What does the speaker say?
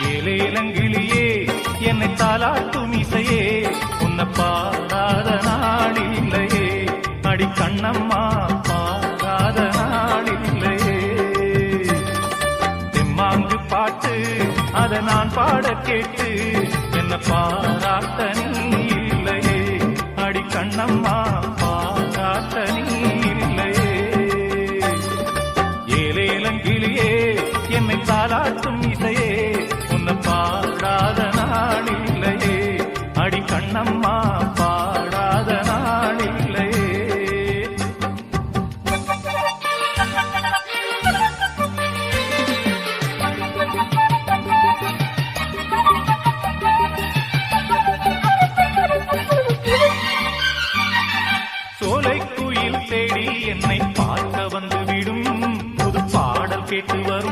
ஏலேலங்கிளியே என்னை தாலாட்டும் இசையே உன்னை பாடாத நாளில்லையே அடி கண்ணம்மா பாடாத நாளில்லையே தெம்மாங்கு பாட்டு அதை நான் பாட கேட்டு என்ன பாராட்ட நீ இல்லையே அடி கண்ணம்மா பாராட்ட நீ இல்லையே ஏலேலங்கிளியே என்னை தாலாட்டும் இசையே உன்னை பாடாத நாளில்லையே அடி கண்ணம்மா பாடாத நாளில்லையே சோலை குயில் தேடி என்னை பார்க்க வந்து விடும் புது பாடல் கேட்டு வரும்